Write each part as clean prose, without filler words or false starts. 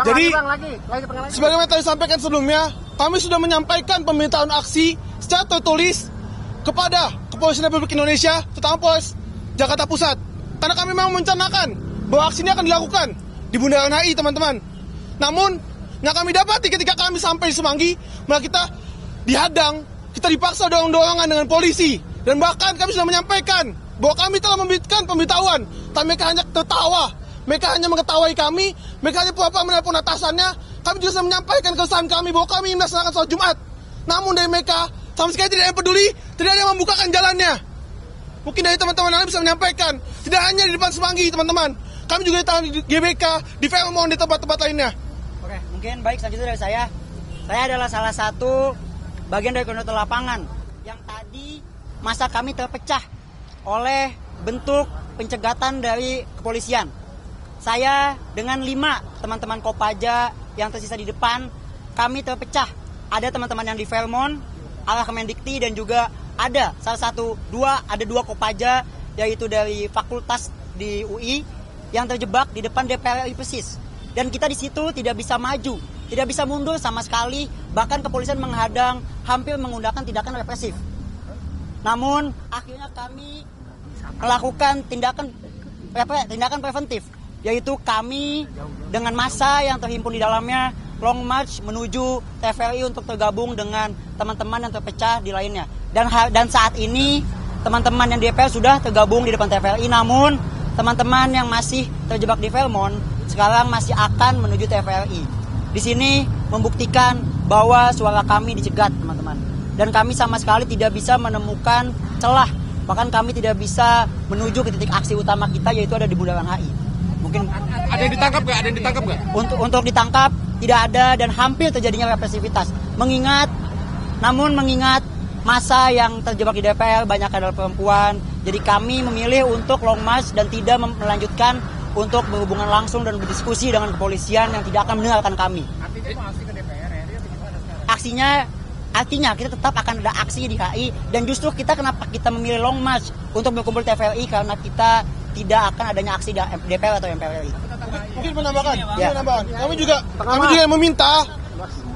Jadi, sebagaimana tadi sampaikan sebelumnya, kami sudah menyampaikan permintaan aksi secara tertulis kepada Kepolisian Republik Indonesia, terutama Polres Jakarta Pusat. Karena kami memang merencanakan bahwa aksi ini akan dilakukan di Bundaran HI, teman-teman. Namun, yang kami dapati ketika kami sampai di Semanggi, malah kita dihadang, kita dipaksa dorong-dorongan dengan polisi. Dan bahkan kami sudah menyampaikan bahwa kami telah memberikan pemberitahuan, tapi mereka hanya tertawa. Mereka hanya mengetahui kami, mereka hanya pura-pura menelpon atasannya. Kami juga sudah menyampaikan keresahan kami bahwa kami melaksanakan sholat Jumat. Namun dari mereka, sama sekali tidak ada yang peduli, tidak ada yang membukakan jalannya. Mungkin dari teman-teman lain bisa menyampaikan, tidak hanya di depan Semanggi, teman-teman. Kami juga di GBK, di Fairmont, di tempat-tempat lainnya. Oke, mungkin baik selanjutnya dari saya. Saya adalah salah satu bagian dari koordinator lapangan yang tadi masa kami terpecah oleh bentuk pencegatan dari kepolisian. Saya dengan 5 teman-teman Kopaja yang tersisa di depan, kami terpecah. Ada teman-teman yang di Fairmont, arah Kemendikti, dan juga ada ada dua Kopaja, yaitu dari fakultas di UI yang terjebak di depan DPR RI persis. Dan kita di situ tidak bisa maju, tidak bisa mundur sama sekali, bahkan kepolisian menghadang, hampir menggunakan tindakan represif. Namun akhirnya kami melakukan tindakan preventif, yaitu kami dengan massa yang terhimpun di dalamnya long march menuju TVRI untuk tergabung dengan teman-teman yang terpecah di lainnya. Dan saat ini teman-teman yang di DPR sudah tergabung di depan TVRI, namun teman-teman yang masih terjebak di Fairmont sekarang masih akan menuju TVRI. Di sini membuktikan bahwa suara kami dicegat, teman-teman. Dan kami sama sekali tidak bisa menemukan celah, bahkan kami tidak bisa menuju ke titik aksi utama kita, yaitu ada di Bundaran HI. Mungkin ada yang ditangkap nggak? Ada yang ditangkap nggak? Untuk ditangkap tidak ada, dan hampir terjadinya represivitas. Mengingat masa yang terjebak di DPR banyak adalah perempuan. Jadi kami memilih untuk long march dan tidak melanjutkan untuk berhubungan langsung dan berdiskusi dengan kepolisian yang tidak akan mendengarkan kami. Artinya kita tetap akan ada aksi di HI, dan justru kenapa kita memilih long march untuk berkumpul TVRI, karena kita tidak akan adanya aksi di DPR atau MPR RI. Mungkin menambahkan.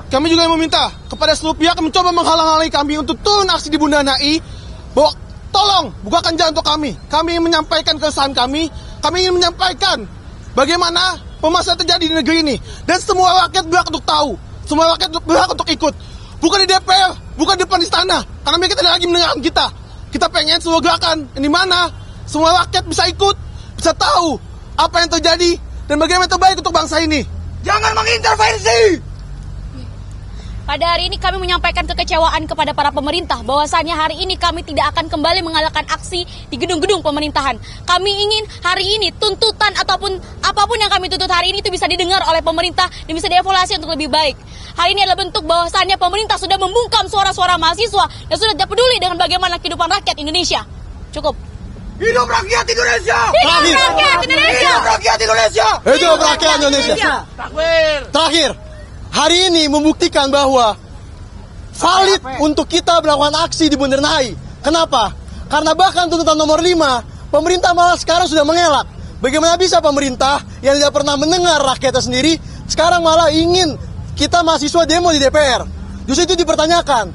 Kami juga meminta kepada seluruh pihak yang mencoba menghalang-halangi kami untuk turun aksi di Bundaran HI, bahwa tolong bukakan jalan untuk kami. Kami ingin menyampaikan keresahan kami ingin menyampaikan bagaimana permasalahan terjadi di negeri ini, dan semua rakyat berhak untuk tahu, semua rakyat berhak untuk ikut. Bukan di DPR, bukan di depan istana, karena mereka tidak lagi mendengarkan kita. Kita pengen seluruh gerakan di mana semua rakyat bisa ikut, bisa tahu apa yang terjadi dan bagaimana terbaik untuk bangsa ini. Jangan mengintervensi. Pada hari ini kami menyampaikan kekecewaan kepada para pemerintah bahwasannya hari ini kami tidak akan kembali mengadakan aksi di gedung-gedung pemerintahan. Kami ingin hari ini tuntutan ataupun apapun yang kami tuntut hari ini itu bisa didengar oleh pemerintah dan bisa dievaluasi untuk lebih baik. Hari ini adalah bentuk bahwasannya pemerintah sudah membungkam suara-suara mahasiswa dan sudah tidak peduli dengan bagaimana kehidupan rakyat Indonesia. Cukup. Hidup rakyat Indonesia! Hidup rakyat Indonesia! Hidup rakyat Indonesia! Hidup rakyat Indonesia! Terakhir, hari ini membuktikan bahwa valid untuk kita melakukan aksi di Bundaran HI. Kenapa? Karena bahkan tuntutan nomor 5, pemerintah malah sekarang sudah mengelak. Bagaimana bisa pemerintah yang tidak pernah mendengar rakyatnya sendiri, sekarang malah ingin kita mahasiswa demo di DPR. Justru itu dipertanyakan.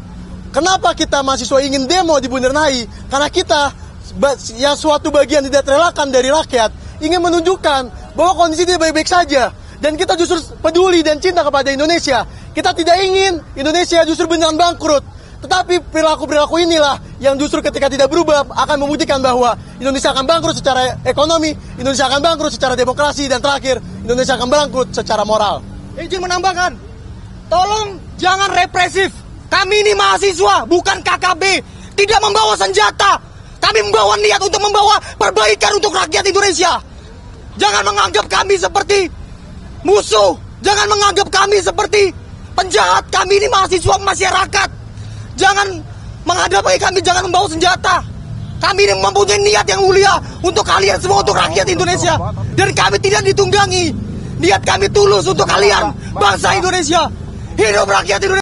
Kenapa kita mahasiswa ingin demo di Bundaran HI? Karena kita, yang suatu bagian tidak terelakkan dari rakyat, ingin menunjukkan bahwa kondisi tidak baik-baik saja. Dan kita justru peduli dan cinta kepada Indonesia. Kita tidak ingin Indonesia justru beneran bangkrut. Tetapi perilaku-perilaku inilah yang justru ketika tidak berubah akan membuktikan bahwa Indonesia akan bangkrut secara ekonomi, Indonesia akan bangkrut secara demokrasi, dan terakhir, Indonesia akan bangkrut secara moral. Izin menambahkan, tolong jangan represif. Kami ini mahasiswa, bukan KKB. Tidak membawa senjata. Kami membawa niat untuk membawa perbaikan untuk rakyat Indonesia. Jangan menganggap kami seperti musuh. Jangan menganggap kami seperti penjahat. Kami ini mahasiswa masyarakat. Jangan menghadapi kami, jangan membawa senjata. Kami ini mempunyai niat yang mulia untuk kalian semua, untuk rakyat Indonesia. Dan kami tidak ditunggangi. Niat kami tulus untuk kalian, bangsa Indonesia. Hidup rakyat Indonesia.